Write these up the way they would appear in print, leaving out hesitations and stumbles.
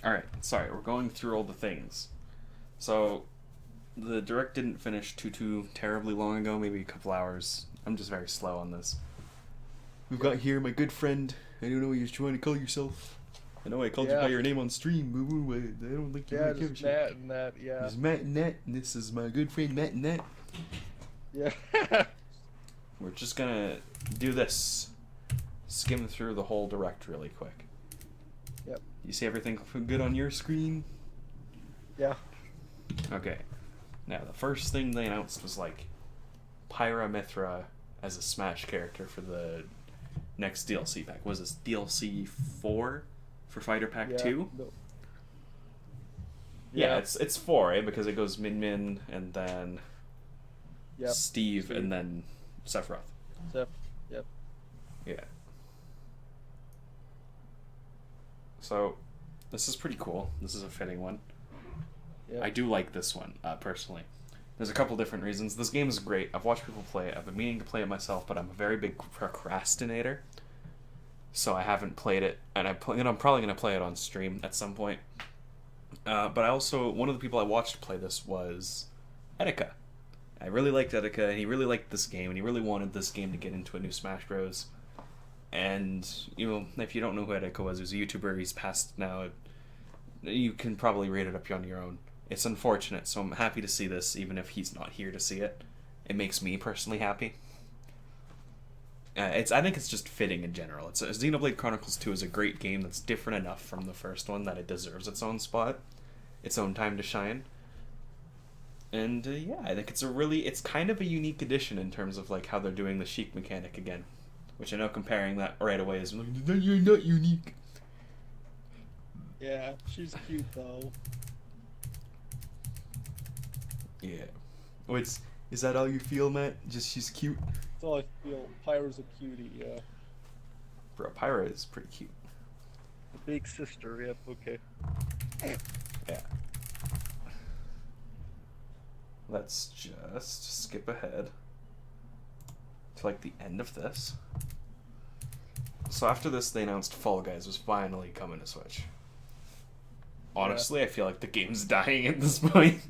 Alright, sorry, we're going through all the things. So, the direct didn't finish too terribly long ago, maybe a couple hours. I'm just very slow on this. We've got here my good friend. I don't know what you're trying to call yourself. I know I called you by Yeah, your name on stream, boo boo. I don't think you yeah, really give a just shit. Matt and that, yeah, He's Matt and Nat, and this is my good friend Matt and Nat. yeah, We're just gonna do this. Skim through the whole direct really quick. yep, You see everything good on your screen? yeah, Okay. Now, the first thing they announced was like Pyra Mithra as a Smash character for the next DLC pack. Was this DLC 4 for Fighter Pack yeah, 2? no, Yeah, yeah, it's 4, eh? Because it goes Min Min and then yep, Steve Steve, and then Sephiroth. Seth, yep, Yeah. So, this is pretty cool. This is a fitting one. yep, I do like this one, personally. There's a couple different reasons. This game is great. I've watched people play it. I've been meaning to play it myself, but I'm a very big procrastinator. So I haven't played it, and I'm probably going to play it on stream at some point. But I also, one of the people I watched play this was Etika. I really liked Etika, and he really liked this game, and he really wanted this game to get into a new Smash Bros. And, you know, if you don't know who Etika was, he was a YouTuber. He's passed now. You can probably read it up on your own. It's unfortunate, so I'm happy to see this, even if he's not here to see it. It makes me personally happy. I think it's just fitting in general. Xenoblade Chronicles 2 is a great game that's different enough from the first one that it deserves its own spot, its own time to shine. And yeah, I think it's kind of a unique addition in terms of like how they're doing the Sheik mechanic again, which I know comparing that right away is like, "No, you're not unique." yeah. She's cute though. Yeah. Wait, is that all you feel, Matt? Just she's cute? That's all I feel. Pyra's a cutie, yeah. Bro, Pyra is pretty cute. The big sister, yep, okay. Yeah. Let's just skip ahead to like the end of this. So after this, they announced Fall Guys was finally coming to Switch. Yeah, Honestly, I feel like the game's dying at this point.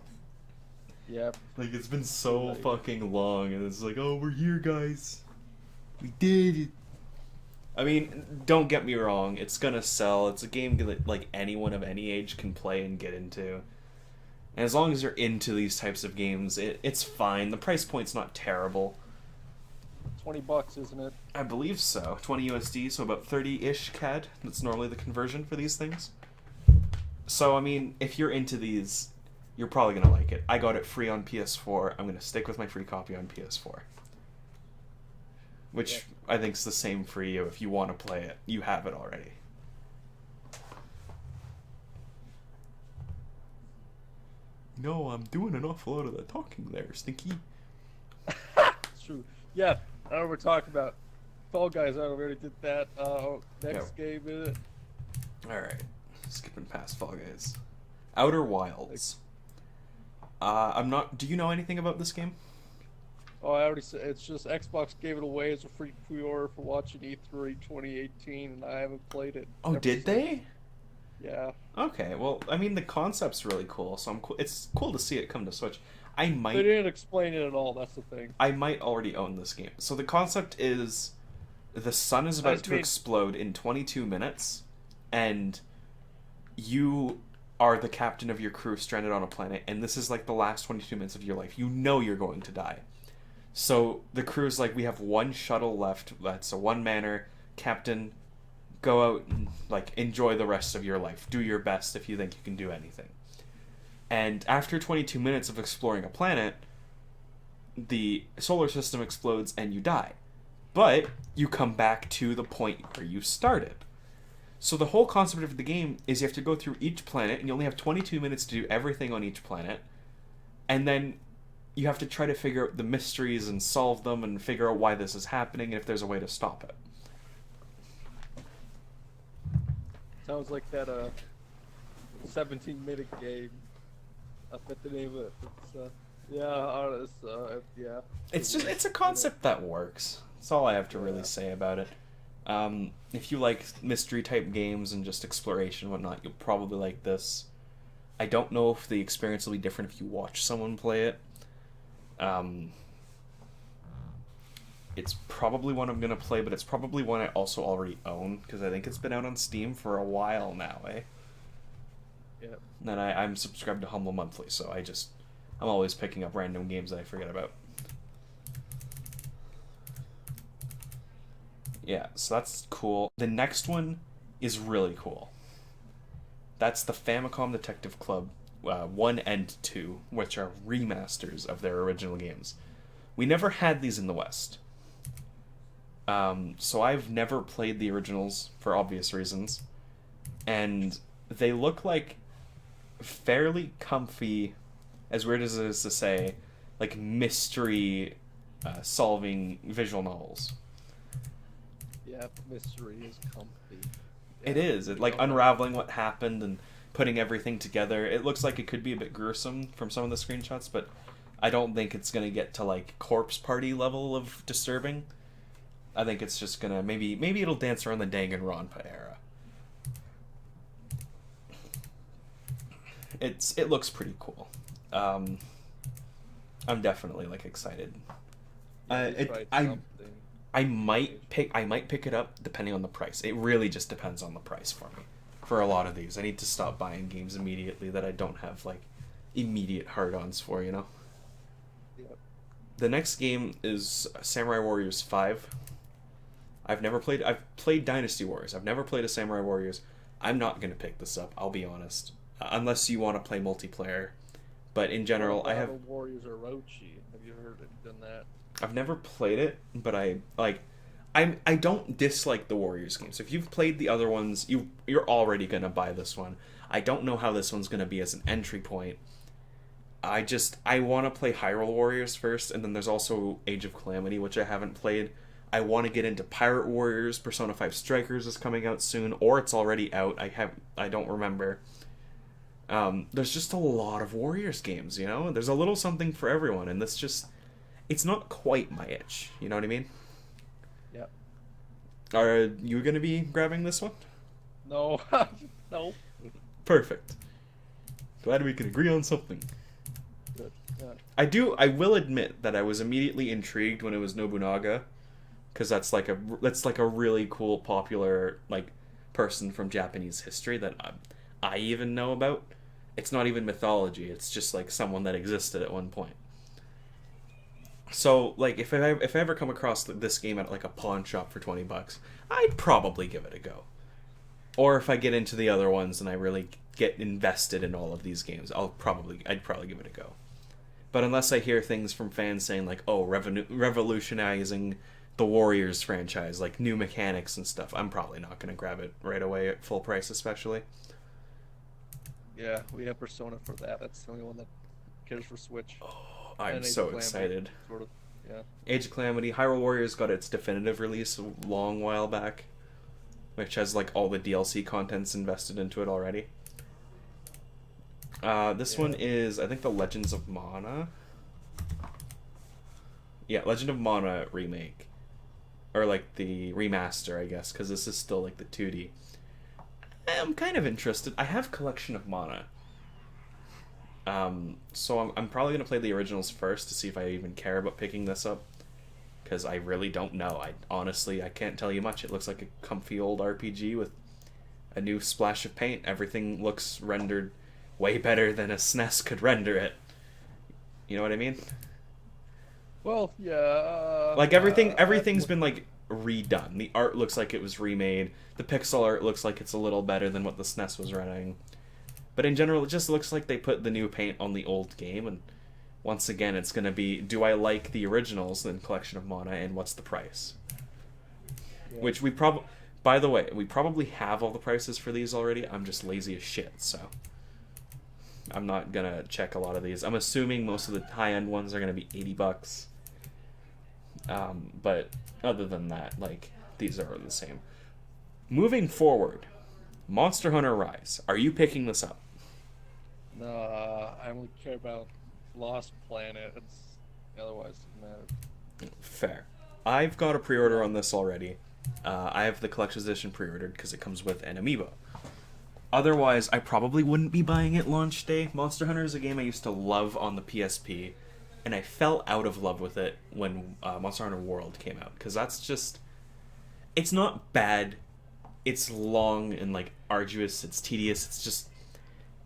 yep, Like, it's been so like, fucking long, and it's like, oh, we're here, guys. We did it. I mean, don't get me wrong, it's gonna sell. It's a game that, like, anyone of any age can play and get into. And as long as you're into these types of games, it's fine. The price point's not terrible. $20, isn't it? I believe so. 20 USD, so about 30-ish CAD. That's normally the conversion for these things. So, I mean, if you're into these, you're probably going to like it. I got it free on PS4. I'm going to stick with my free copy on PS4. Which Yep. I think is the same for you. If you want to play it, you have it already. No, I'm doing an awful lot of the talking there, Stinky. It's true. Yeah, I know we're talking about Fall Guys. I already did that. Next game is it? Alright. Skipping past Fall Guys. Outer Wilds. I'm not... Do you know anything about this game? Oh, I already said it's just Xbox gave it away as a free pre-order for watching E3 2018, and I haven't played it. Oh, ever did since. they? Yeah. Okay, well, I mean, the concept's really cool, so it's cool to see it come to Switch. I They might didn't explain it at all. That's the thing. I might already own this game. So the concept is the sun is I about just to mean, explode in 22 minutes, and you are the captain of your crew stranded on a planet, and this is like the last 22 minutes of your life. You know you're going to die. So the crew's like, we have one shuttle left. That's a one-manner. Captain, go out and like enjoy the rest of your life. Do your best if you think you can do anything. And after 22 minutes of exploring a planet, the solar system explodes and you die. But you come back to the point where you started. So the whole concept of the game is you have to go through each planet, and you only have 22 minutes to do everything on each planet. And then you have to try to figure out the mysteries and solve them and figure out why this is happening and if there's a way to stop it. sounds like that 17-minute game. I forget the name of it. It's yeah. It's a concept that works. That's all I have to really Yeah. say about it. If you like mystery type games and just exploration and whatnot, you'll probably like this. I don't know if the experience will be different if you watch someone play it. It's probably one I'm gonna play, but it's probably one I also already own because I think it's been out on Steam for a while now, eh? Yeah. And I'm subscribed to Humble Monthly, so I'm always picking up random games that I forget about. Yeah, so that's cool. The next one is really cool. That's the Famicom Detective Club 1 and 2, which are remasters of their original games. We never had these in the West. So I've never played the originals for obvious reasons. And they look like fairly comfy, as weird as it is to say, like mystery solving visual novels. Yeah, mystery is comfy. It is. It like unraveling what happened and putting everything together. It looks like it could be a bit gruesome from some of the screenshots, but I don't think it's gonna get to like Corpse Party level of disturbing. I think it's just gonna maybe it'll dance around the Danganronpa era. It looks pretty cool. I'm definitely like excited. I might pick it up depending on the price. It really just depends on the price for me. For a lot of these, I need to stop buying games immediately that I don't have like immediate hard-ons for, you know. Yep. The next game is Samurai Warriors 5. I've played Dynasty Warriors. I've never played a Samurai Warriors. I'm not going to pick this up, I'll be honest. Unless you want to play multiplayer. But in general, I have Warriors Orochi. Have you heard it done that? I've never played it, but I don't dislike the Warriors games. If you've played the other ones, you're already going to buy this one. I don't know how this one's going to be as an entry point. I want to play Hyrule Warriors first, and then there's also Age of Calamity, which I haven't played. I want to get into Pirate Warriors. Persona 5 Strikers is coming out soon, or it's already out. I don't remember. There's just a lot of Warriors games, you know? There's a little something for everyone, and it's not quite my itch, you know what I mean? Yeah. Are you going to be grabbing this one? No. No. Perfect. Glad we can agree on something. Good. Yeah. I will admit that I was immediately intrigued when it was Nobunaga, because that's like a really cool, popular like person from Japanese history that I even know about. It's not even mythology. It's just like someone that existed at one point. So like if I ever come across this game at like a pawn shop for $20, I'd probably give it a go. Or if I get into the other ones and I really get invested in all of these games, I'd probably give it a go. But unless I hear things from fans saying like, oh, revolutionizing the Warriors franchise, like new mechanics and stuff, I'm probably not going to grab it right away at full price, especially. Yeah, we have Persona for that. That's the only one that cares for Switch. Oh, I'm so excited. Sort of, yeah. Age of Calamity. Hyrule Warriors got its definitive release a long while back, which has like all the DLC contents invested into it already. This one is, I think, the Legends of Mana. Yeah, Legend of Mana remake. Or like the remaster, I guess, because this is still like the 2D. I'm kind of interested. I have Collection of Mana. So I'm probably going to play the originals first to see if I even care about picking this up. Because I really don't know. I can't tell you much. It looks like a comfy old RPG with a new splash of paint. Everything looks rendered way better than a SNES could render it. You know what I mean? Well, yeah. Like everything's been like redone. The art looks like it was remade. The pixel art looks like it's a little better than what the SNES was running. But in general, it just looks like they put the new paint on the old game, and once again, it's going to be, do I like the originals in Collection of Mana, and what's the price? Yeah. Which by the way, we probably have all the prices for these already. I'm just lazy as shit, so I'm not going to check a lot of these. I'm assuming most of the high-end ones are going to be $80. But other than that, like, these are the same. Moving forward, Monster Hunter Rise. Are you picking this up? No, I only care about Lost Planet. Otherwise, it doesn't matter. Fair. I've got a pre-order on this already. I have the collector's edition pre-ordered because it comes with an amiibo. Otherwise, I probably wouldn't be buying it launch day. Monster Hunter is a game I used to love on the PSP, and I fell out of love with it when Monster Hunter World came out, because that's just... It's not bad. It's long and, like, arduous. It's tedious. It's just...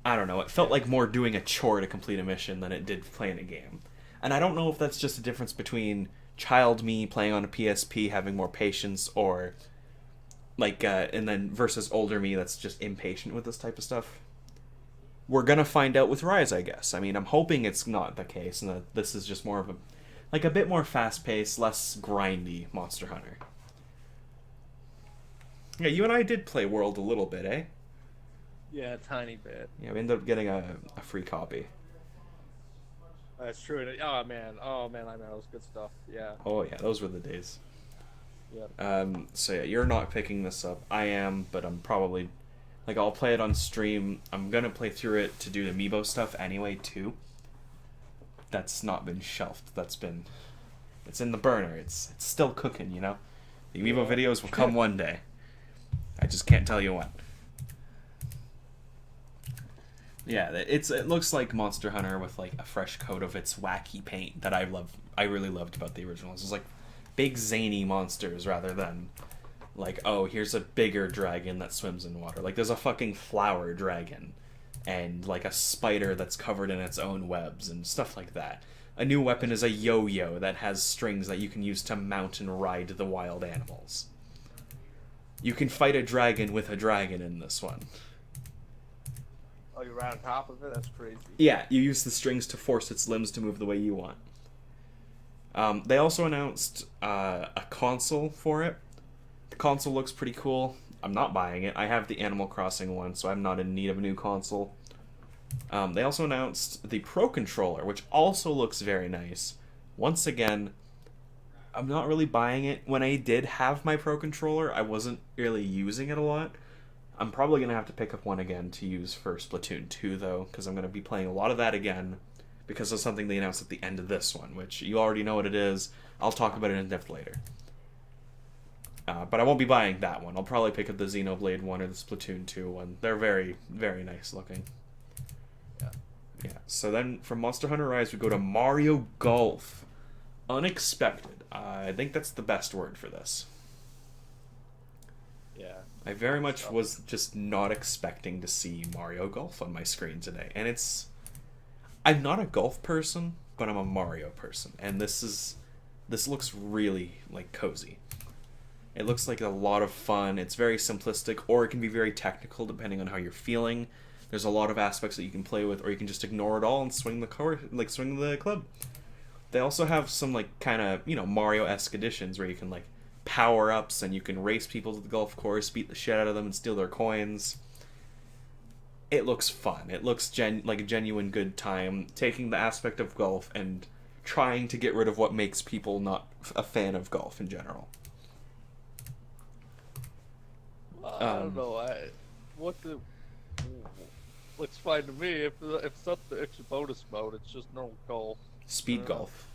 I don't know. It felt like more doing a chore to complete a mission than it did playing a game. And I don't know if that's just a difference between child me playing on a PSP having more patience, or... like, and then versus older me that's just impatient with this type of stuff. We're gonna find out with Rise, I guess. I mean, I'm hoping it's not the case, and that this is just more of a, like, a bit more fast-paced, less grindy Monster Hunter. Yeah, you and I did play World a little bit, eh? Yeah, a tiny bit. Yeah, we ended up getting a free copy. That's true. Oh man, I know it was good stuff. Yeah. Oh yeah, those were the days. Yeah. So yeah, you're not picking this up. I am, but I'm probably... Like, I'll play it on stream. I'm gonna play through it to do the amiibo stuff anyway, too. That's not been shelved. That's been... It's in the burner. It's still cooking, you know? The amiibo videos will come one day. I just can't tell you when. Yeah, it looks like Monster Hunter with, like, a fresh coat of its wacky paint that I really loved about the originals. It's like big zany monsters rather than like, oh, here's a bigger dragon that swims in water. Like, there's a fucking flower dragon and like a spider that's covered in its own webs and stuff like that. A new weapon is a yo-yo that has strings that you can use to mount and ride the wild animals. You can fight a dragon with a dragon in this one. Oh, you're right on top of it? That's crazy. Yeah, you use the strings to force its limbs to move the way you want. They also announced a console for it. The console looks pretty cool. I'm not buying it. I have the Animal Crossing one, so I'm not in need of a new console. They also announced the Pro Controller, which also looks very nice. Once again, I'm not really buying it. When I did have my Pro Controller, I wasn't really using it a lot. I'm probably going to have to pick up one again to use for Splatoon 2, though, because I'm going to be playing a lot of that again, because of something they announced at the end of this one, which you already know what it is. I'll talk about it in depth later. But I won't be buying that one. I'll probably pick up the Xenoblade one or the Splatoon 2 one. They're very, very nice looking. Yeah. So then from Monster Hunter Rise, we go to Mario Golf. Unexpected. I think that's the best word for this. Yeah. I very much was just not expecting to see Mario Golf on my screen today. And I'm not a golf person, but I'm a Mario person. And this looks really, like, cozy. It looks like a lot of fun. It's very simplistic, or it can be very technical depending on how you're feeling. There's a lot of aspects that you can play with, or you can just ignore it all and swing the club. They also have some, like, kind of, Mario-esque additions where you can, like, power-ups and you can race people to the golf course, beat the shit out of them and steal their coins. It looks fun. It looks like a genuine good time, taking the aspect of golf and trying to get rid of what makes people not a fan of golf in general. I don't know. Looks fine to me. If it's not the extra bonus mode, it's just normal golf. Speed golf.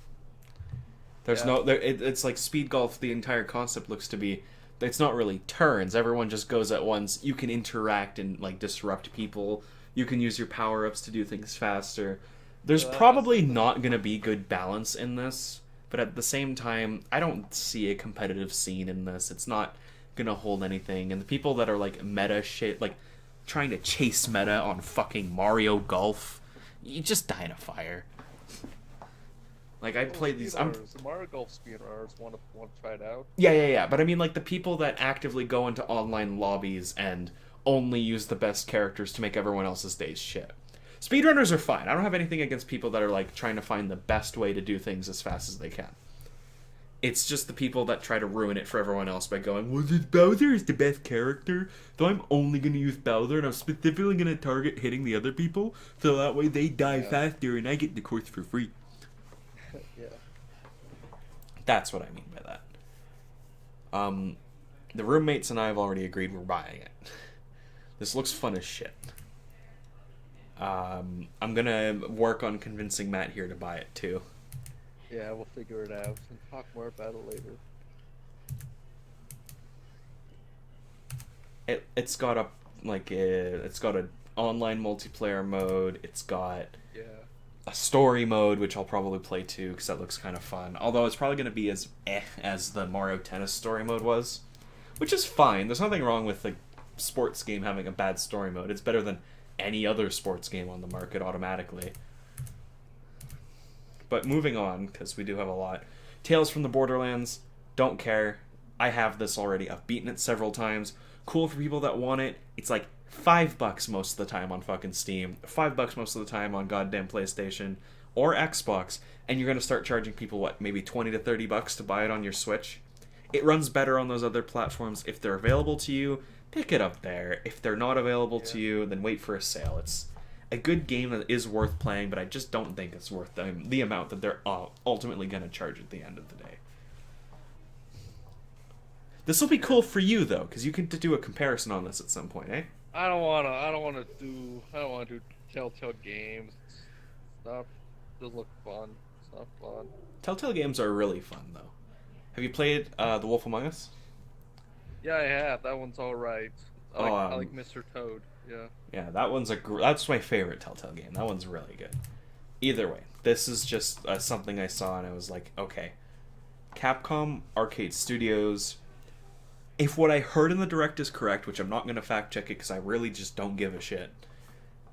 It's like speed golf. The entire concept looks to be, it's not really turns. Everyone just goes at once. You can interact and, like, disrupt people. You can use your power-ups to do things faster. There's probably not going to be good balance in this, but at the same time, I don't see a competitive scene in this. It's not going to hold anything. And the people that are, like, meta shit, like, trying to chase meta on fucking Mario Golf, you just die in a fire. Like, I played these... The Mario Golf speedrunners want to try it out. Yeah. But I mean, like, the people that actively go into online lobbies and only use the best characters to make everyone else's days shit. Speedrunners are fine. I don't have anything against people that are, like, trying to find the best way to do things as fast as they can. It's just the people that try to ruin it for everyone else by going, well, Bowser is the best character, so I'm only going to use Bowser, and I'm specifically going to target hitting the other people, so that way they die faster and I get the course for free. Yeah. That's what I mean by that. The roommates and I have already agreed we're buying it. This looks fun as shit. I'm gonna work on convincing Matt here to buy it too. Yeah, we'll figure it out and talk more about it later. it's got a it's got an online multiplayer mode. It's got Yeah. a story mode, which I'll probably play too because that looks kind of fun. Although it's probably going to be as as the Mario Tennis story mode was, which is fine. There's nothing wrong with the sports game having a bad story mode. It's better than any other sports game on the market automatically. But moving on, because we do have a lot. Tales from the Borderlands, don't care. I have this already. I've beaten it several times. Cool for people that want it. It's like $5 most of the time on fucking Steam, $5 most of the time on goddamn PlayStation or Xbox, and you're gonna start charging people what, maybe $20 to $30 to buy it on your Switch. It runs better on those other platforms. If they're available to you, pick it up there. If they're not available to you, then wait for a sale. It's a good game that is worth playing, but I just don't think it's worth the amount that they're ultimately going to charge at the end of the day. This will be cool for you though, because you can do a comparison on this at some point, eh? I don't wanna do Telltale games. Stuff doesn't look fun. It's not fun. Telltale games are really fun though. Have you played The Wolf Among Us? Yeah, I have. That one's all right. I like Mr. Toad. Yeah. Yeah, that one's that's my favorite Telltale game. That one's really good. Either way, this is just something I saw and I was like, okay, Capcom Arcade Studios. If what I heard in the direct is correct, which I'm not going to fact check it because I really just don't give a shit,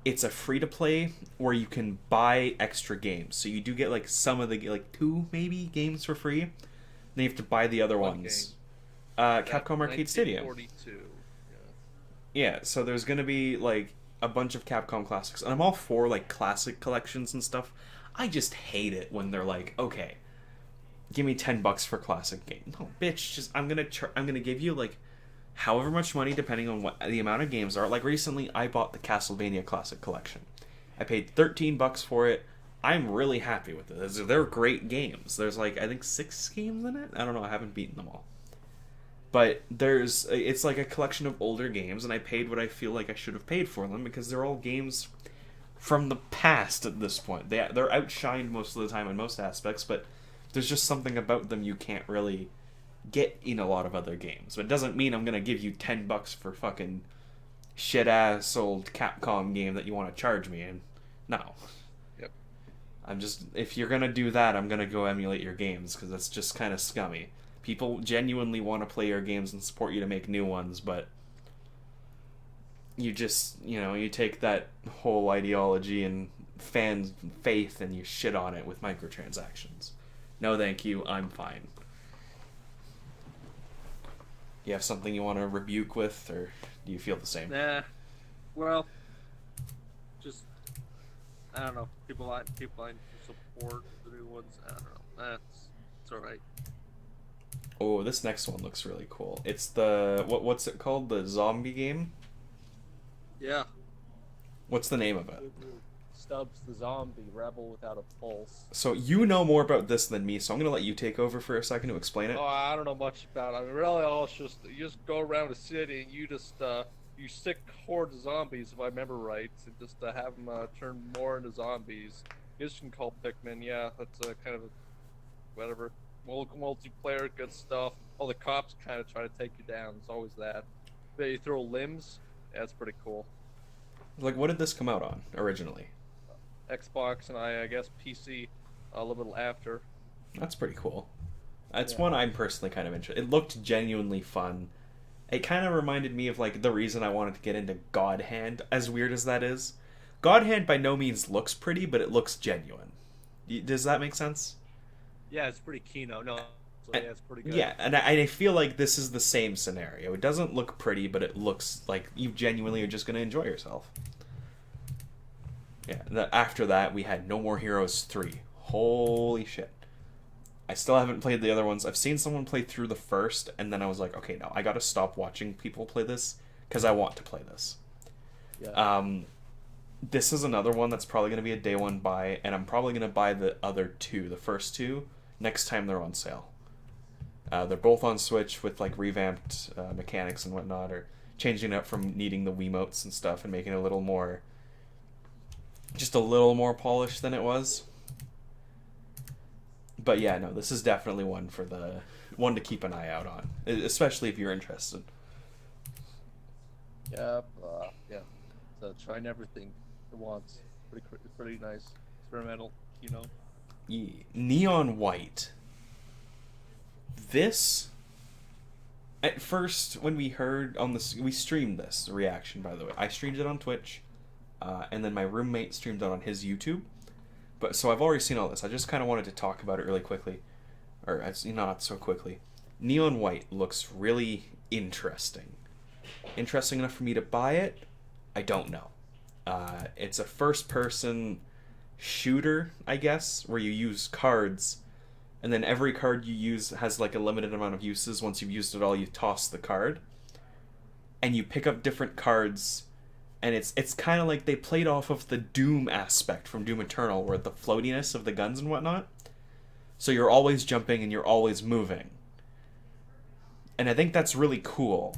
it's a free-to-play where you can buy extra games. So you do get like some of the, like 2 maybe games for free. Then you have to buy the other ones. Capcom Arcade Stadium. 1942. Yeah, so there's going to be like a bunch of Capcom classics. And I'm all for like classic collections and stuff. I just hate it when they're like, okay, give me $10 for classic game. No, bitch, just I'm gonna give you like however much money depending on what the amount of games are. Like recently I bought the Castlevania Classic Collection. I paid $13 for it. I'm really happy with it. They're great games. There's like I think 6 games in it. I don't know, I haven't beaten them all. But it's like a collection of older games, and I paid what I feel like I should have paid for them because they're all games from the past at this point. They're outshined most of the time in most aspects, but there's just something about them you can't really get in a lot of other games. But it doesn't mean I'm going to give you $10 for fucking shit-ass old Capcom game that you want to charge me in. No. Yep. If you're going to do that, I'm going to go emulate your games, because that's just kind of scummy. People genuinely want to play your games and support you to make new ones, but you just, you take that whole ideology and fan faith and you shit on it with microtransactions. No, thank you. I'm fine. You have something you want to rebuke with, or do you feel the same? Nah. Well, just I don't know. People like to support the new ones. I don't know. It's all right. Oh, this next one looks really cool. It's the what's it called? The zombie game? Yeah. What's the name of it? Stubbs the Zombie, Rebel Without a Pulse. So you know more about this than me, so I'm gonna let you take over for a second to explain it. Oh, I don't know much about it. I mean, really, all it's just you just go around the city and you just you sick horde of zombies, if I remember right, and just have them turn more into zombies. You just can call Pikmin. Yeah, that's kind of a, whatever. Multiplayer, good stuff. All the cops kind of try to take you down. It's always that. But you throw limbs. Yeah, that's pretty cool. Like, what did this come out on originally? Xbox and I guess PC a little bit after. That's pretty cool. That's one I'm personally kind of interested. It looked genuinely fun. It kind of reminded me of like the reason I wanted to get into God Hand, as weird as that is. God Hand by no means looks pretty, but it looks genuine. Does that make sense? Yeah, it's pretty Kino. No, so yeah, it's pretty good. Yeah, and I feel like this is the same scenario. It doesn't look pretty, but it looks like you genuinely are just going to enjoy yourself. Yeah, after that, we had No More Heroes 3. Holy shit. I still haven't played the other ones. I've seen someone play through the first, and then I was like, okay, no, I gotta stop watching people play this, because I want to play this. Yeah. This is another one that's probably going to be a day one buy, and I'm probably going to buy the other 2, the first 2, next time they're on sale. They're both on Switch with like revamped mechanics and whatnot, or changing it up from needing the Wiimotes and stuff and making it a little more polished than it was. But yeah, no, this is definitely one to keep an eye out on, especially if you're interested. Yeah, yeah. So trying everything at once. Pretty nice. Experimental, you know. Neon White. This, at first, when we heard on this, we streamed this reaction, by the way. I streamed it on Twitch, and then my roommate streamed it on his YouTube. But so I've already seen all this. I just kind of wanted to talk about it really quickly, or not so quickly. Neon White looks really interesting. Interesting enough for me to buy it? I don't know. It's a first-person shooter, I guess, where you use cards, and then every card you use has like a limited amount of uses. Once you've used it all, you toss the card, and you pick up different cards. And it's kind of like they played off of the Doom aspect from Doom Eternal, where the floatiness of the guns and whatnot. So you're always jumping and you're always moving. And I think that's really cool.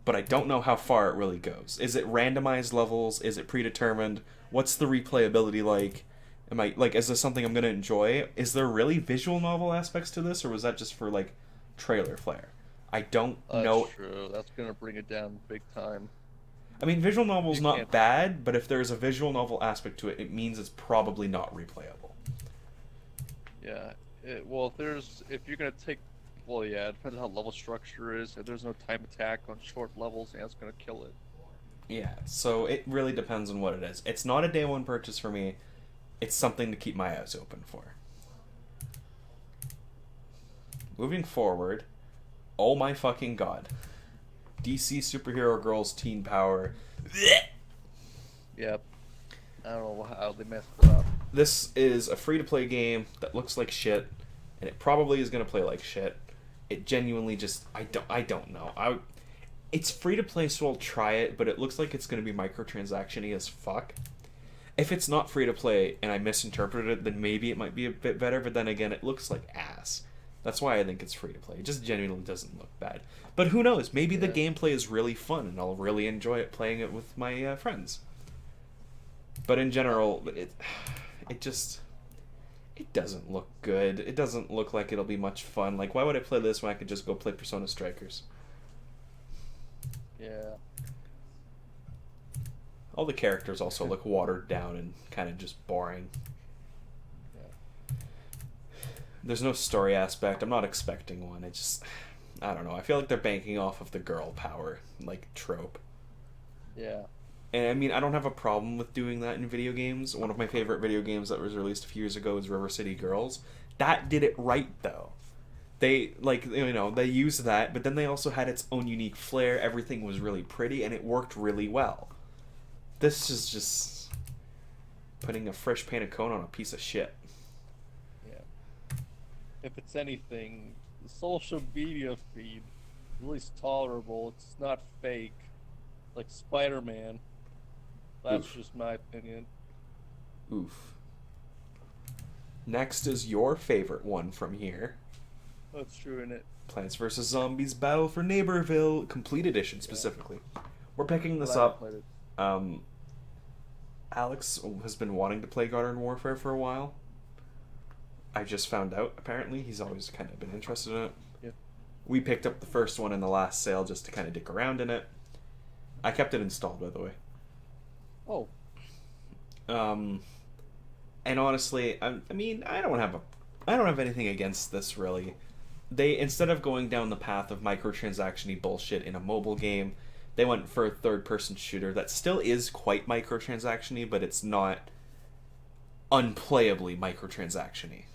But I don't know how far it really goes. Is it randomized levels? Is it predetermined? What's the replayability like? Am I like, is this something I'm gonna enjoy? Is there really visual novel aspects to this, or was that just for like trailer flair? I don't know. That's true. That's gonna bring it down big time. I mean, visual novel's You not can't. bad, but if there's a visual novel aspect to it, it means it's probably not replayable. Yeah. Well, if you're gonna take, well, yeah, it depends on how level structure is. If there's no time attack on short levels, yeah, it's gonna kill it. Yeah, so it really depends on what it is. It's not a day one purchase for me. It's something to keep my eyes open for. Moving forward, oh my fucking god. DC Superhero Girls Teen Power. Yep. I don't know how they messed it up. This is a free-to-play game that looks like shit, and it probably is going to play like shit. It genuinely just I don't know. It's free-to-play, so I'll try it, but it looks like it's going to be microtransaction-y as fuck. If it's not free-to-play and I misinterpreted it, then maybe it might be a bit better, but then again, it looks like ass. That's why I think it's free-to-play. It just genuinely doesn't look bad. But who knows? Maybe the gameplay is really fun, and I'll really enjoy it playing it with my friends. But in general, it just, it doesn't look good. It doesn't look like it'll be much fun. Like, why would I play this when I could just go play Persona Strikers? Yeah. All the characters also look watered down and kind of just boring. Yeah. There's no story aspect. I'm not expecting one. I don't know. I feel like they're banking off of the girl power, like, trope. Yeah. And I mean, I don't have a problem with doing that in video games. One of my favorite video games that was released a few years ago is River City Girls. That did it right, though. They, like, they used that, but then they also had its own unique flair. Everything was really pretty, and it worked really well. This is just putting a fresh painted cone on a piece of shit. Yeah. If it's anything, the social media feed is at least tolerable. It's not fake, like Spider-Man. That's Oof. just my opinion. Oof. Next is your favorite one from here. That's true in it. Plants vs. Zombies Battle for Neighborville Complete Edition, specifically. We're picking this Glad I up. played it. Alex has been wanting to play Garden Warfare for a while. I just found out, apparently. He's always kind of been interested in it. Yeah. We picked up the first one in the last sale just to kind of dick around in it. I kept it installed, by the way. Oh. And honestly, I mean, I don't have anything against this, really. They, instead of going down the path of microtransaction-y bullshit in a mobile game, they went for a third-person shooter that still is quite microtransaction-y, but it's not unplayably microtransaction-y.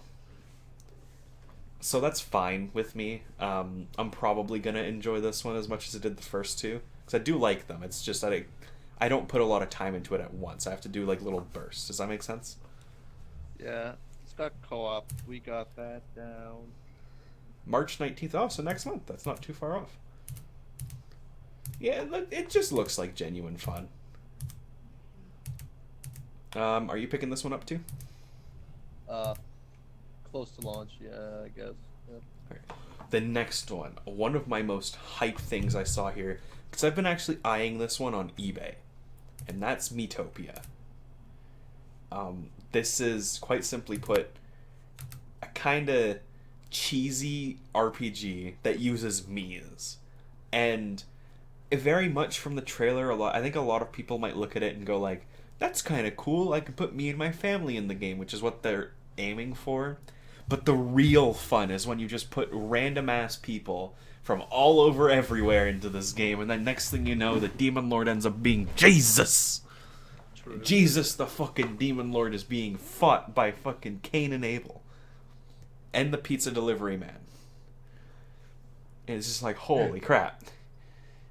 So that's fine with me. I'm probably gonna enjoy this one as much as I did the first two, because I do like them. It's just that I don't put a lot of time into it at once. I have to do like little bursts. Does that make sense? Yeah. It's got co-op. We got that down. March 19th. Oh, so next month. That's not too far off. Yeah, it just looks like genuine fun. Are you picking this one up too? Close to launch, yeah, I guess. Yep. Alright. The next one of my most hyped things I saw here, because I've been actually eyeing this one on eBay, and that's Miitopia. This is, quite simply put, a kind of cheesy RPG that uses Miis. And very much from the trailer, I think a lot of people might look at it and go like, that's kind of cool. I can put me and my family in the game, which is what they're aiming for. But the real fun is when you just put random ass people from all over everywhere into this game, and then next thing you know, the Demon Lord ends up being Jesus. True. Jesus, the fucking Demon Lord, is being fought by fucking Cain and Abel. And the pizza delivery man. And it's just like, holy crap.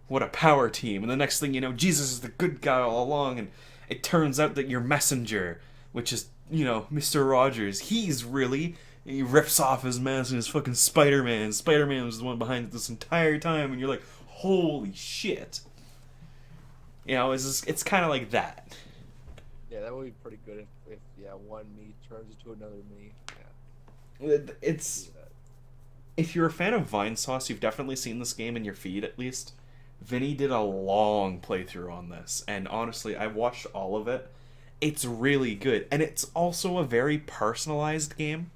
What a power team. And the next thing you know, Jesus is the good guy all along, and it turns out that your messenger, which is, you know, Mr. Rogers, he's really... He rips off his mask and his fucking Spider-Man. Spider-Man was the one behind it this entire time, and you're like, holy shit. You know, it's kind of like that. Yeah, that would be pretty good if one me turns into another me. Yeah. It's... If you're a fan of Vine Sauce, you've definitely seen this game in your feed, at least. Vinny did a long playthrough on this, and honestly, I watched all of it. It's really good, and it's also a very personalized game,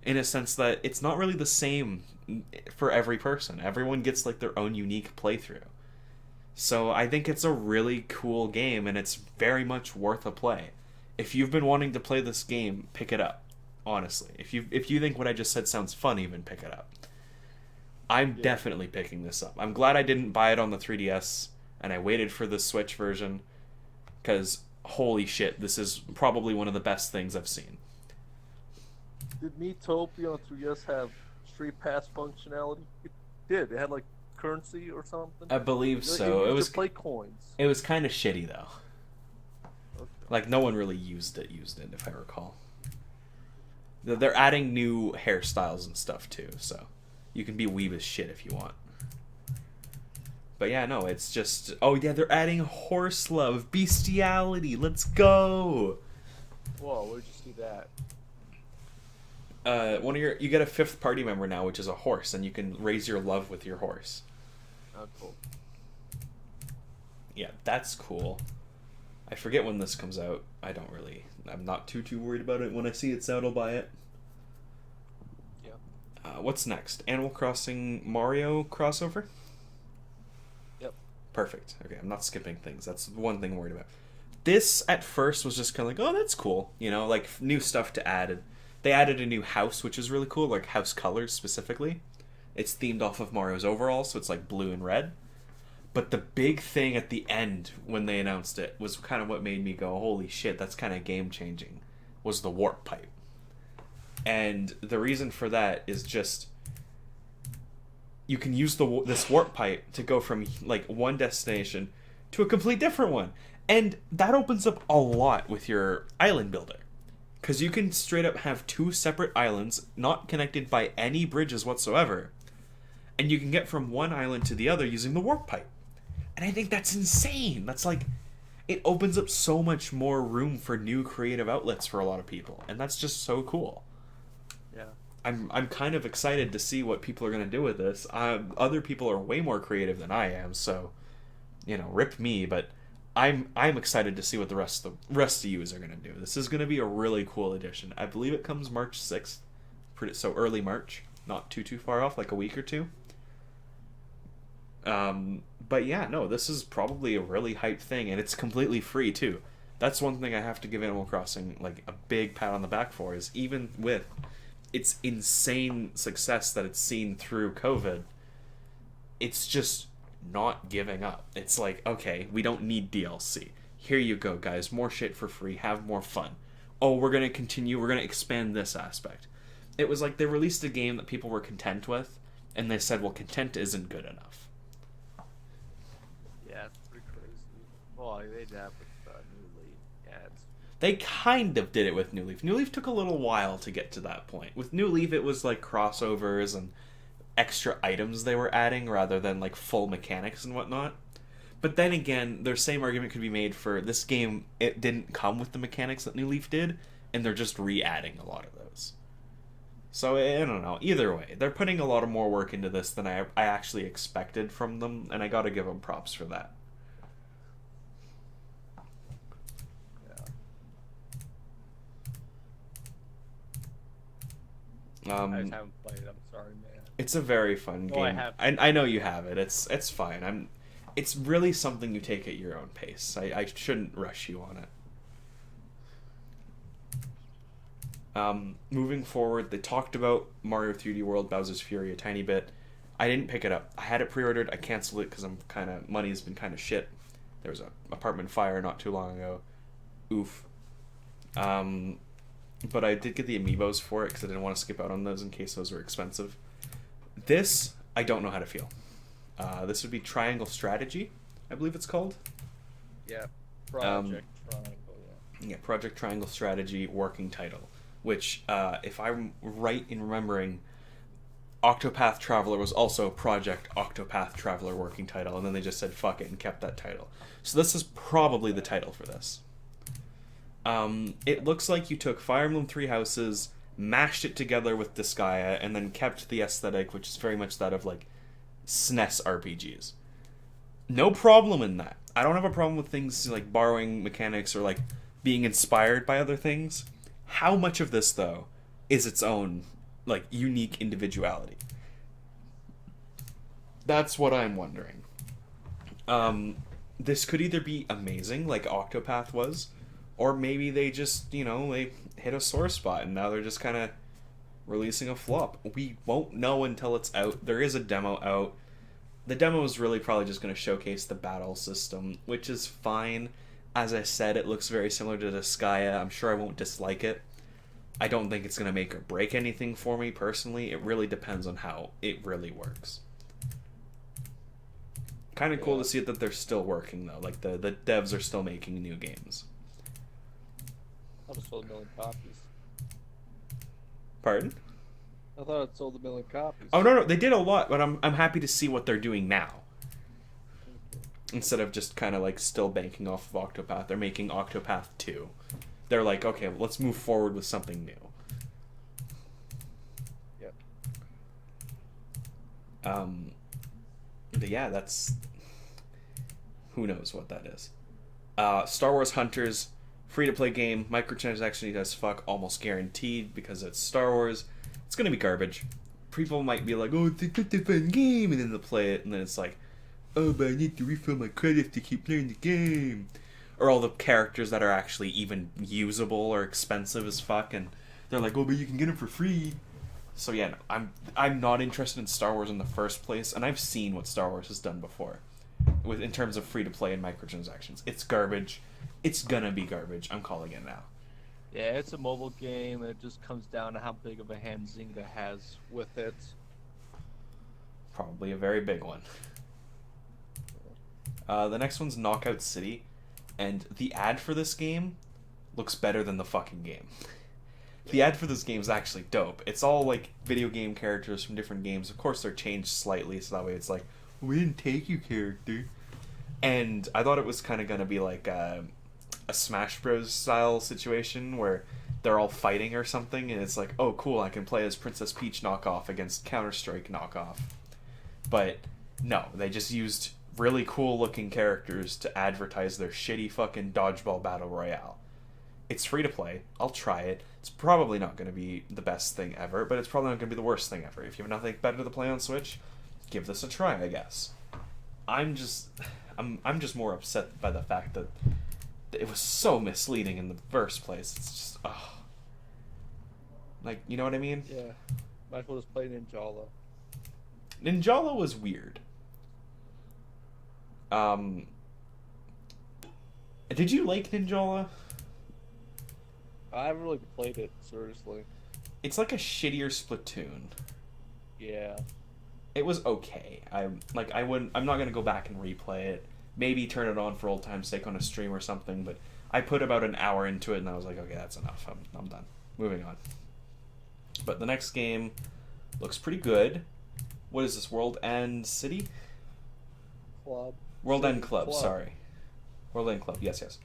in a sense that it's not really the same for every person. Everyone gets like their own unique playthrough. So I think it's a really cool game, and it's very much worth a play. If you've been wanting to play this game, pick it up. Honestly, if you think what I just said sounds fun, even pick it up. I'm definitely picking this up. I'm glad I didn't buy it on the 3DS, and I waited for the Switch version, because holy shit, this is probably one of the best things I've seen. Did Miitopia on 3DS have Street Pass functionality? It did. It had like currency or something. I believe so. It was to play coins. It was kind of shitty though. Okay. Like no one really used it, if I recall. They're adding new hairstyles and stuff too, so you can be weeb as shit if you want. But yeah, no, it's just... Oh yeah, they're adding horse love, bestiality, let's go! Whoa, where'd you see that? You get a 5th party member now, which is a horse, and you can raise your love with your horse. Oh, cool. Yeah, that's cool. I forget when this comes out. I'm not too worried about it. When I see it's out, I'll buy it. Yeah. What's next? Animal Crossing Mario crossover? Yep. Perfect. Okay, I'm not skipping things. That's one thing I'm worried about. This, at first, was just kind of like, oh, that's cool. You know, like, new stuff to add. They added a new house, which is really cool, like house colors specifically. It's themed off of Mario's overall, so it's like blue and red. But the big thing at the end, when they announced it, was kind of what made me go, holy shit, that's kind of game-changing, was the warp pipe. And the reason for that is just... You can use this warp pipe to go from like one destination to a complete different one. And that opens up a lot with your island builder. Because you can straight up have 2 separate islands, not connected by any bridges whatsoever. And you can get from one island to the other using the warp pipe. And I think that's insane. That's like... It opens up so much more room for new creative outlets for a lot of people. And that's just so cool. Yeah. I'm kind of excited to see what people are going to do with this. Other people are way more creative than I am, so... You know, rip me, but... I'm excited to see what the rest of you are going to do. This is going to be a really cool edition. I believe it comes March 6th. So early March. Not too far off, like a week or two. But yeah, no, this is probably a really hyped thing, and it's completely free too. That's one thing I have to give Animal Crossing like a big pat on the back for, is even with its insane success that it's seen through COVID, it's just not giving up. It's like, okay, we don't need DLC. Here you go, guys. More shit for free. Have more fun. Oh, we're going to continue. We're going to expand this aspect. It was like they released a game that people were content with, and they said, well, content isn't good enough. Yeah, it's pretty crazy. Well, they did that with New Leaf. Yeah, They kind of did it with New Leaf. New Leaf took a little while to get to that point. With New Leaf, it was like crossovers and extra items they were adding rather than like full mechanics and whatnot. But then again, their same argument could be made for this game. It didn't come with the mechanics that New Leaf did, and they're just re-adding a lot of those. So I don't know. Either way, they're putting a lot of more work into this than I actually expected from them, and I gotta give them props for that. I just haven't played it. I'm sorry, man. It's a very fun game. I have. I know you have it. It's fine. it's really something you take at your own pace. I shouldn't rush you on it. Moving forward, they talked about Mario 3D World Bowser's Fury a tiny bit. I didn't pick it up. I had it pre-ordered. I canceled it because money's been kind of shit. There was an apartment fire not too long ago. Oof. But I did get the amiibos for it because I didn't want to skip out on those in case those were expensive. This, I don't know how to feel. This would be Triangle Strategy, I believe it's called. Yeah, Project Triangle, yeah. Yeah, Project Triangle Strategy working title. Which, if I'm right in remembering, Octopath Traveler was also Project Octopath Traveler working title, and then they just said fuck it and kept that title. So this is probably the title for this. It looks like you took Fire Emblem Three Houses, mashed it together with Disgaea, and then kept the aesthetic, which is very much that of, like, SNES RPGs. No problem in that. I don't have a problem with things like borrowing mechanics or, like, being inspired by other things. How much of this, though, is its own, like, unique individuality? That's what I'm wondering. This could either be amazing, like Octopath was, or maybe they just, they hit a sore spot and now they're just kind of releasing a flop. We won't know until it's out. There is a demo out. The demo is really probably just going to showcase the battle system, which is fine. As I said, it looks very similar to Disgaea. I'm sure I won't dislike it. I don't think it's going to make or break anything for me personally. It really depends on how it really works. Kind of cool to see that they're still working, though. Like, the devs are still making new games. I thought it sold 1 million copies. Pardon? I thought it sold 1 million copies. Oh, no, they did a lot, but I'm happy to see what they're doing now. Instead of just kind of, like, still banking off of Octopath. They're making Octopath 2. They're like, okay, well, let's move forward with something new. Yep. But yeah, that's... Who knows what that is. Star Wars Hunters, free-to-play game, microtransaction as fuck, almost guaranteed, because it's Star Wars. It's gonna be garbage. People might be like, oh, it's a fun game, and then they'll play it, and then it's like, oh, but I need to refill my credits to keep playing the game. Or all the characters that are actually even usable or expensive as fuck, and they're like, oh, but you can get them for free. So yeah, no, I'm not interested in Star Wars in the first place, and I've seen what Star Wars has done before, in terms of free-to-play and microtransactions. It's garbage. It's gonna be garbage. I'm calling it now. Yeah, it's a mobile game, and it just comes down to how big of a hand Zynga has with it. Probably a very big one. The next one's Knockout City, and the ad for this game looks better than the fucking game. The ad for this game is actually dope. It's all, like, video game characters from different games. Of course, they're changed slightly, so that way it's like, we didn't take your character. And I thought it was kind of going to be like a Smash Bros. Style situation where they're all fighting or something, and it's like, oh, cool, I can play as Princess Peach knockoff against Counter-Strike knockoff. But no, they just used really cool-looking characters to advertise their shitty fucking dodgeball battle royale. It's free to play. I'll try it. It's probably not going to be the best thing ever, but it's probably not going to be the worst thing ever. If you have nothing better to play on Switch, give this a try, I guess. I'm just more upset by the fact that it was so misleading in the first place. It's just, oh. Like, you know what I mean? Yeah. Might as well just play Ninjala. Ninjala was weird. Did you like Ninjala? I haven't really played it, seriously. It's like a shittier Splatoon. Yeah. It was okay. I'm not gonna go back and replay it. Maybe turn it on for old time's sake on a stream or something, but I put about an hour into it and I was like, okay, that's enough. I'm done. Moving on. But the next game looks pretty good. What is this? World End City? Club. World End Club, sorry. World End Club, yes.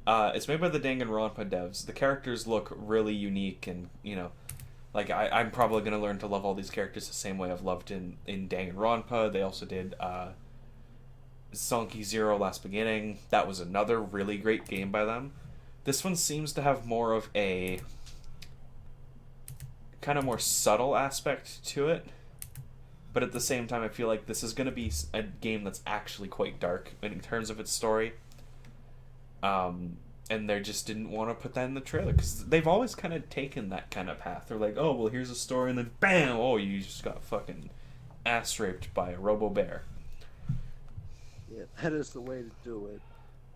It's made by the Danganronpa devs. The characters look really unique, and, like, I'm probably going to learn to love all these characters the same way I've loved in Danganronpa. They also did Sonky Zero Last Beginning. That was another really great game by them. This one seems to have more of a kind of more subtle aspect to it. But at the same time, I feel like this is going to be a game that's actually quite dark in terms of its story. And they just didn't want to put that in the trailer because they've always kind of taken that kind of path. They're like, oh, well, here's a story, and then bam, oh, you just got fucking ass raped by a robo bear. Yeah, that is the way to do it.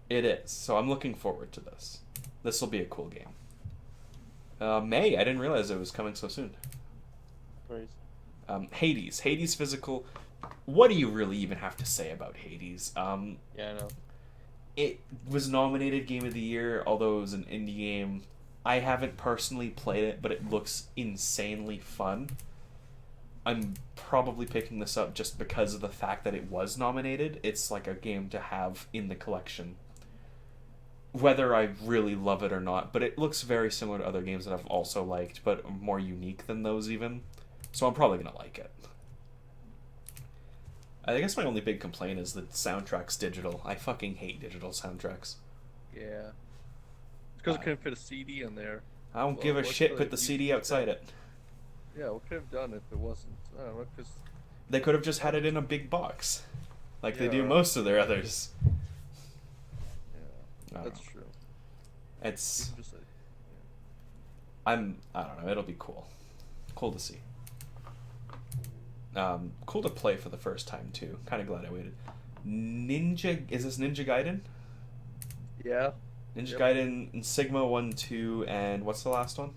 It is. So I'm looking forward to this. This will be a cool game. May, I didn't realize it was coming so soon. Crazy. Hades. Hades Physical. What do you really even have to say about Hades? Yeah, I know. It was nominated Game of the Year, although it was an indie game. I haven't personally played it, but it looks insanely fun. I'm probably picking this up just because of the fact that it was nominated. It's like a game to have in the collection. Whether I really love it or not, but it looks very similar to other games that I've also liked, but more unique than those even. So I'm probably going to like it. I guess my only big complaint is the soundtrack's digital. I fucking hate digital soundtracks. Yeah. It's because I couldn't fit a CD in there. I don't give a shit, put the CD outside it. Yeah, what could have done if it wasn't? I don't know, because... They could have just had it in a big box. Like they do Yeah. most of their others. Yeah, that's true. It's... You can just, I don't know, it'll be cool. Cool to see. Cool to play for the first time too. Kind of glad I waited. Is this Ninja Gaiden? Yeah. Ninja Gaiden, Sigma 1, 2, and what's the last one?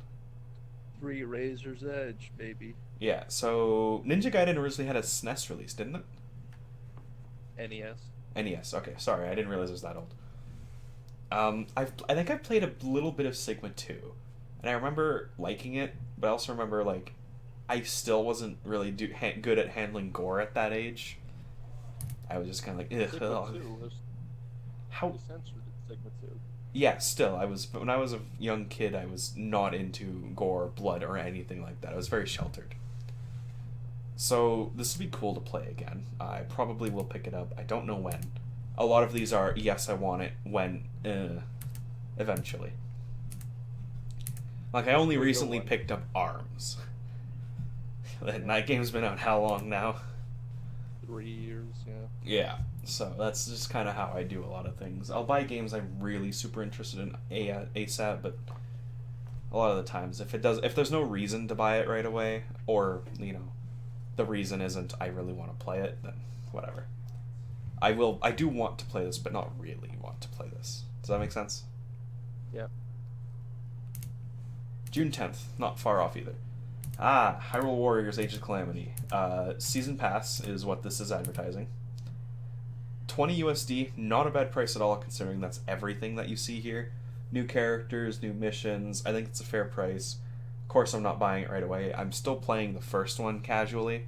3 Razor's Edge, baby. Yeah, so Ninja Gaiden originally had a SNES release, didn't it? NES. NES, okay, sorry, I didn't realize it was that old. I think I played a little bit of Sigma 2, and I remember liking it, but I also remember, like, I still wasn't really good at handling gore at that age. I was just kind of like, ugh. Sigma 2 was How? censored in Sigma 2. Yeah, still, when I was a young kid, I was not into gore, blood, or anything like that. I was very sheltered. So this would be cool to play again. I probably will pick it up. I don't know when. A lot of these are, yes, I want it, when, eventually. Like, I only recently picked up ARMS. And that game's been out how long now? 3 years, yeah. Yeah, so that's just kind of how I do a lot of things. I'll buy games I'm really super interested in ASAP, but a lot of the times, if there's no reason to buy it right away, or, the reason isn't I really want to play it, then whatever. I do want to play this, but not really want to play this. Does that make sense? Yeah. June 10th, not far off either. Hyrule Warriors Age of Calamity. Season Pass is what this is advertising. 20 USD, not a bad price at all considering that's everything that you see here. New characters, new missions, I think it's a fair price. Of course I'm not buying it right away. I'm still playing the first one casually.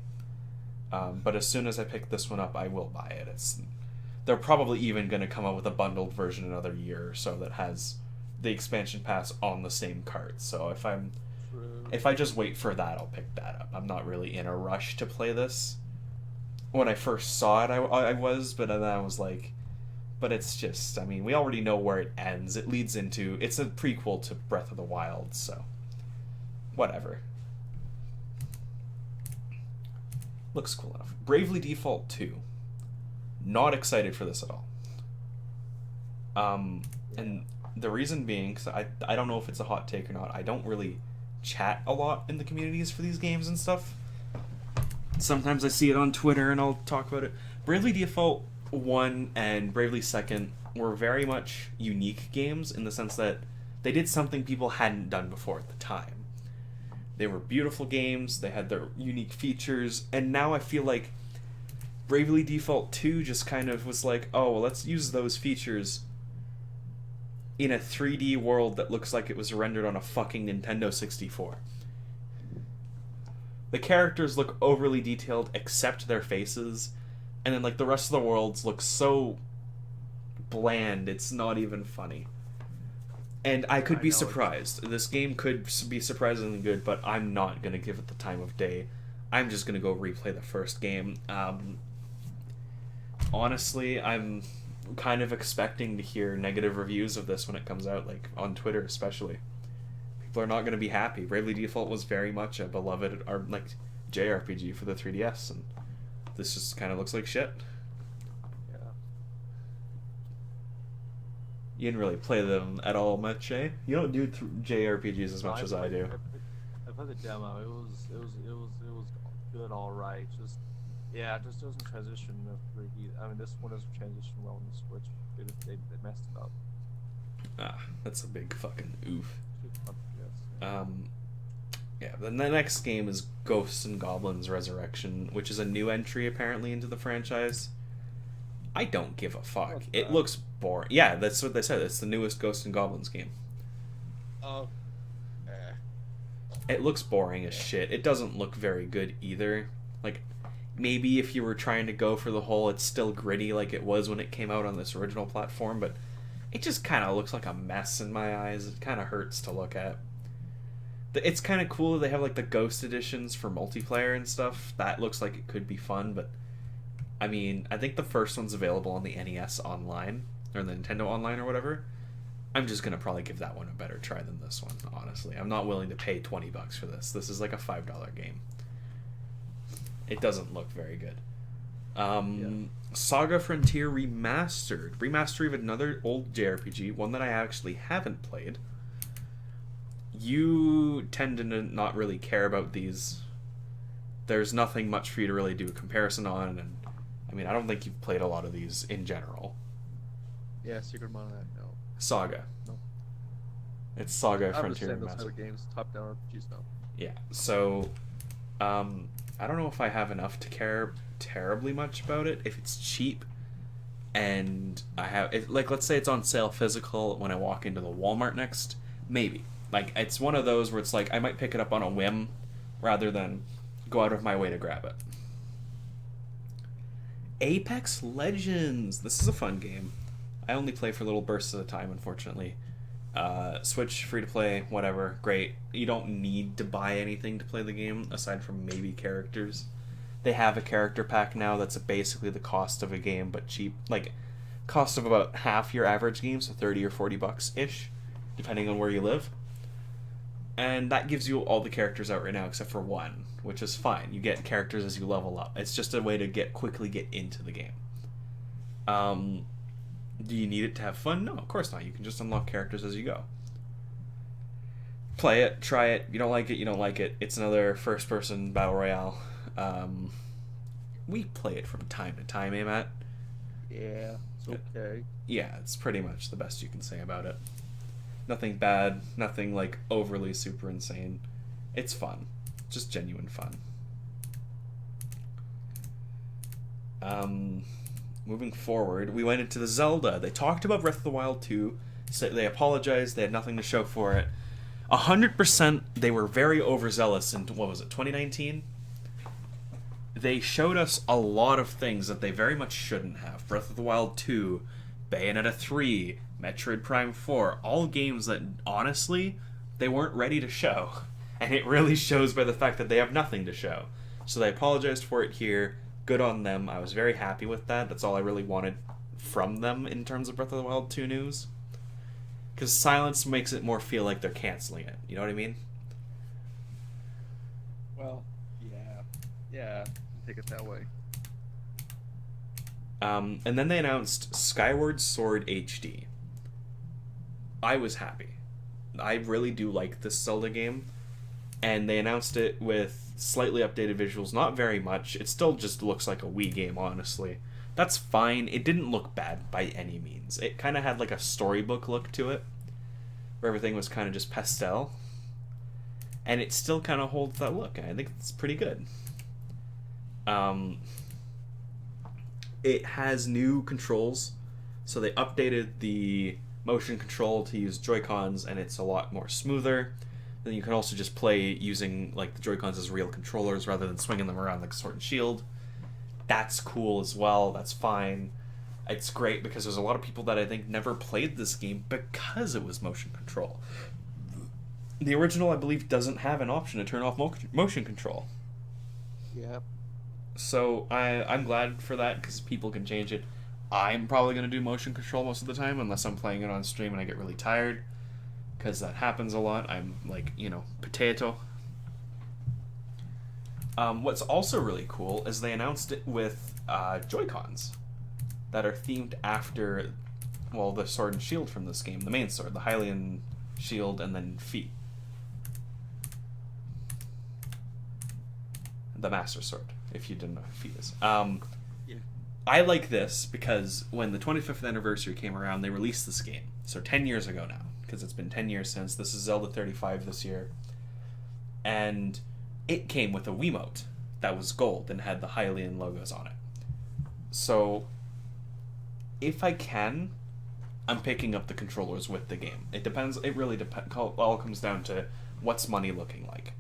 But as soon as I pick this one up, I will buy it. They're probably even going to come out with a bundled version another year or so that has the expansion pass on the same cart. So if I just wait for that, I'll pick that up. I'm not really in a rush to play this. When I first saw it, I was, but then I was like, but it's just, we already know where it ends. It leads into, it's a prequel to Breath of the Wild, so whatever. Looks cool enough. Bravely Default 2. Not excited for this at all. And the reason being, because I don't know if it's a hot take or not, I don't really chat a lot in the communities for these games and stuff. Sometimes I see it on Twitter and I'll talk about it. Bravely Default 1 and Bravely 2nd were very much unique games in the sense that they did something people hadn't done before at the time. They were beautiful games, they had their unique features, and now I feel like Bravely Default 2 just kind of was like, oh, well, let's use those features in a 3D world that looks like it was rendered on a fucking Nintendo 64. The characters look overly detailed except their faces, and then the rest of the worlds look so bland, it's not even funny. And I could be surprised. This game could be surprisingly good, but I'm not going to give it the time of day. I'm just going to go replay the first game. Honestly, I'm kind of expecting to hear negative reviews of this when it comes out, on Twitter especially. People are not going to be happy. Bravely Default was very much a beloved, JRPG for the 3DS, and this just kind of looks like shit. Yeah. You didn't really play them at all much, eh? You don't do JRPGs as much as I do. I played the demo. It was good, all right. Just it just doesn't transition the 3D. I mean, this one doesn't transition well on the Switch. They messed it up. Ah, that's a big fucking oof. Yes. Yeah, then the next game is Ghosts and Goblins Resurrection, which is a new entry apparently into the franchise. I don't give a fuck. It looks boring. Yeah, that's what they said. It's the newest Ghosts and Goblins game. Oh. It looks boring as shit. It doesn't look very good either. Like, maybe if you were trying to go for the whole it's still gritty like it was when it came out on this original platform, but it just kind of looks like a mess in my eyes. It kind of hurts to look at. It's kind of cool that they have like the Ghost editions for multiplayer and stuff. That looks like it could be fun, but I mean, I think the first one's available on the NES Online, or the Nintendo Online or whatever. I'm just going to probably give that one a better try than this one, honestly. I'm not willing to pay $20 for this. This is like a $5 game. It doesn't look very good. Saga Frontier Remastered. Remaster of another old JRPG, one that I actually haven't played. You tend to not really care about these. There's nothing much for you to really do a comparison on, and I mean, I don't think you've played a lot of these in general. Yeah, Secret Monolith, no. Saga. No. It's Saga I Frontier understand those Remastered. type of games, top-down RPGs, no. Yeah, so I don't know if I have enough to care terribly much about it. If it's cheap and I have it, like, let's say it's on sale physical when I walk into the Walmart next, maybe. Like, it's one of those where it's like I might pick it up on a whim rather than go out of my way to grab it. Apex Legends. This is a fun game. I only play for little bursts at a time, unfortunately. Switch, free to play, whatever, great. You don't need to buy anything to play the game, aside from maybe characters. They have a character pack now that's basically the cost of a game, but cheap. Like, cost of about half your average game, so $30 or $40-ish, depending on where you live. And that gives you all the characters out right now, except for one, which is fine. You get characters as you level up. It's just a way to quickly get into the game. Do you need it to have fun? No, of course not. You can just unlock characters as you go. Play it, try it. You don't like it, you don't like it. It's another first-person battle royale. We play it from time to time, eh, Matt? Yeah, it's okay. Yeah, it's pretty much the best you can say about it. Nothing bad, nothing like overly super insane. It's fun. Just genuine fun. Moving forward, we went into the Zelda. They talked about Breath of the Wild 2. So they apologized. They had nothing to show for it. 100% they were very overzealous in, what was it, 2019? They showed us a lot of things that they very much shouldn't have. Breath of the Wild 2, Bayonetta 3, Metroid Prime 4, all games that, honestly, they weren't ready to show. And it really shows by the fact that they have nothing to show. So they apologized for it here. Good on them. I was very happy with that. That's all I really wanted from them in terms of Breath of the Wild 2 news. Because silence makes it more feel like they're canceling it. You know what I mean? Well, yeah. Yeah, take it that way. And then they announced Skyward Sword HD. I was happy. I really do like this Zelda game. And they announced it with slightly updated visuals, not very much. It still just looks like a Wii game, honestly. That's fine. It didn't look bad by any means. It kind of had like a storybook look to it, where everything was kind of just pastel. And it still kind of holds that look, and I think it's pretty good. It has new controls, so they updated the motion control to use Joy-Cons, and it's a lot more smoother. Then you can also just play using like the Joy-Cons as real controllers rather than swinging them around like a sword and shield. That's cool as well. That's fine. It's great because there's a lot of people that I think never played this game because it was motion control. The original, I believe, doesn't have an option to turn off motion control. Yep. So I'm glad for that because people can change it. I'm probably going to do motion control most of the time unless I'm playing it on stream and I get really tired. Because that happens a lot. I'm like, potato. What's also really cool is they announced it with Joy-Cons that are themed after, well, the sword and shield from this game, the main sword, the Hylian shield, and then feet. The Master Sword, if you didn't know what feet is. Yeah. I like this because when the 25th anniversary came around, they released this game. So 10 years ago now, because it's been 10 years since. This is Zelda 35 this year. And it came with a Wiimote that was gold and had the Hylian logos on it. So, if I can, I'm picking up the controllers with the game. It depends, it really depends, all comes down to what's money looking like.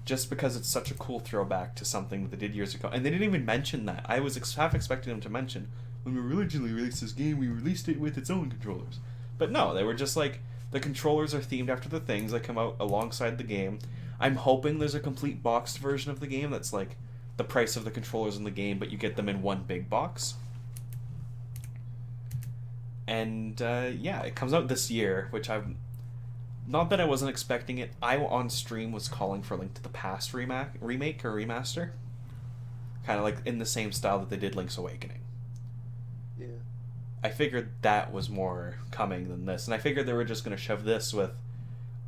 Just because it's such a cool throwback to something that they did years ago. And they didn't even mention that. I was half expecting them to mention, when we originally released this game, we released it with its own controllers. But no, they were just like, the controllers are themed after the things that come out alongside the game. I'm hoping there's a complete boxed version of the game that's like the price of the controllers in the game, but you get them in one big box. And yeah, it comes out this year, which I'm... Not that I wasn't expecting it. I, on stream, was calling for Link to the Past remake or remaster. Kind of like in the same style that they did Link's Awakening. Yeah. I figured that was more coming than this. And I figured they were just going to shove this with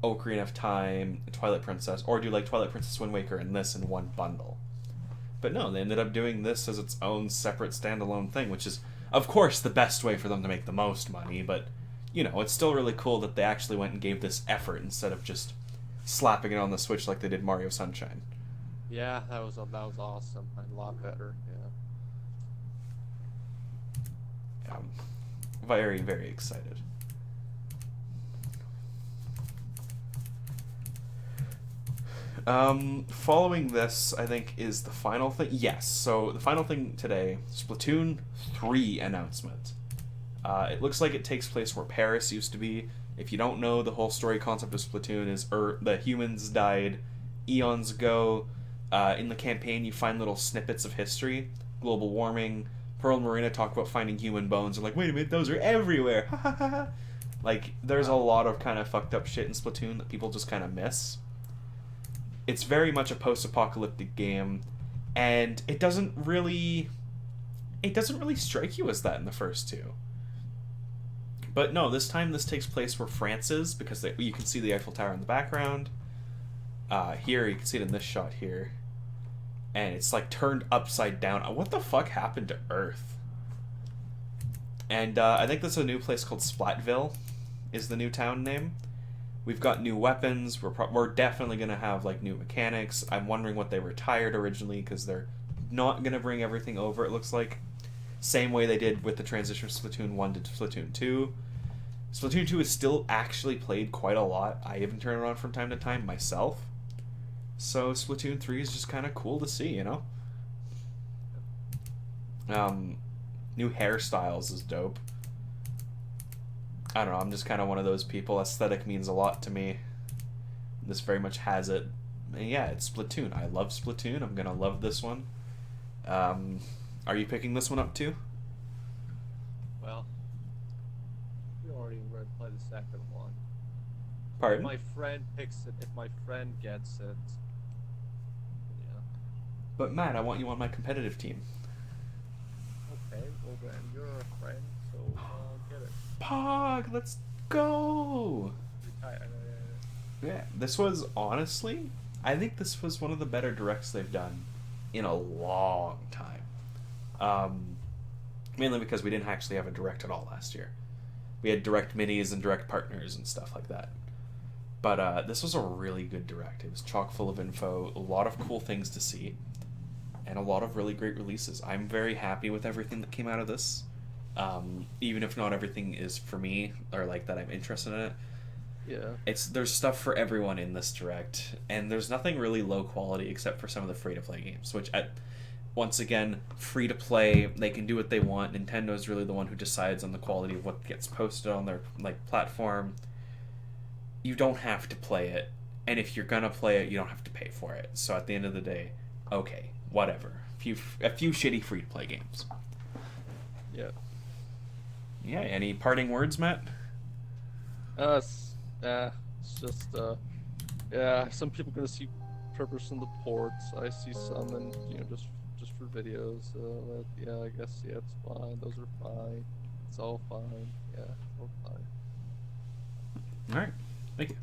Ocarina of Time, Twilight Princess, or do like Twilight Princess, Wind Waker, and this in one bundle. But no, they ended up doing this as its own separate standalone thing, which is, of course, the best way for them to make the most money, but, you know, it's still really cool that they actually went and gave this effort instead of just slapping it on the Switch like they did Mario Sunshine. Yeah, that was awesome. A lot better. Yeah. Very, very excited. Following this, I think, is the final thing. Yes, so the final thing today, Splatoon 3 announcement. It looks like it takes place where Paris used to be. If you don't know, the whole story concept of Splatoon is the humans died eons ago. In the campaign, you find little snippets of history. Global warming. Pearl and Marina talk about finding human bones. They're like, wait a minute, those are everywhere. Ha ha ha. Like, there's a lot of kind of fucked up shit in Splatoon that people just kind of miss. It's very much a post-apocalyptic game, and it doesn't really strike you as that in the first two. But no, this time this takes place where France is, because you can see the Eiffel Tower in the background. Here, you can see it in this shot here. And it's like turned upside down. What the fuck happened to Earth? And I think there's a new place called Splatville, is the new town name. We've got new weapons. We're definitely going to have like new mechanics. I'm wondering what they retired originally, because they're not going to bring everything over, it looks like. Same way they did with the transition from Splatoon 1 to Splatoon 2. Splatoon 2 is still actually played quite a lot. I even turn it on from time to time myself. So Splatoon 3 is just kind of cool to see, you know? New hairstyles is dope. I don't know, I'm just kind of one of those people. Aesthetic means a lot to me. This very much has it. And yeah, it's Splatoon. I love Splatoon. I'm gonna love this one. Are you picking this one up too? Well, we already played the second one. Pardon? If my friend picks it, if my friend gets it, yeah. But Matt, I want you on my competitive team. Okay, well then you're a friend, so get it. Pog, let's go! Yeah, this was honestly, I think this was one of the better directs they've done in a long time. Mainly because we didn't actually have a direct at all last year. We had direct minis and direct partners and stuff like that. But this was a really good direct. It was chock full of info, a lot of cool things to see, and a lot of really great releases. I'm very happy with everything that came out of this. Even if not everything is for me, or like that I'm interested in it. Yeah. There's stuff for everyone in this direct, and there's nothing really low quality except for some of the free-to-play games, which, once again, free-to-play, they can do what they want. Nintendo's really the one who decides on the quality of what gets posted on their platform. You don't have to play it, and if you're gonna play it, you don't have to pay for it. So at the end of the day, okay, whatever. A few shitty free-to-play games. Yeah. Yeah, any parting words, Matt? It's just, yeah, some people are gonna see repurposing the ports. I see some, and just for videos. Yeah, I guess it's fine. Those are fine. It's all fine. Yeah, all fine. All right. Thank you.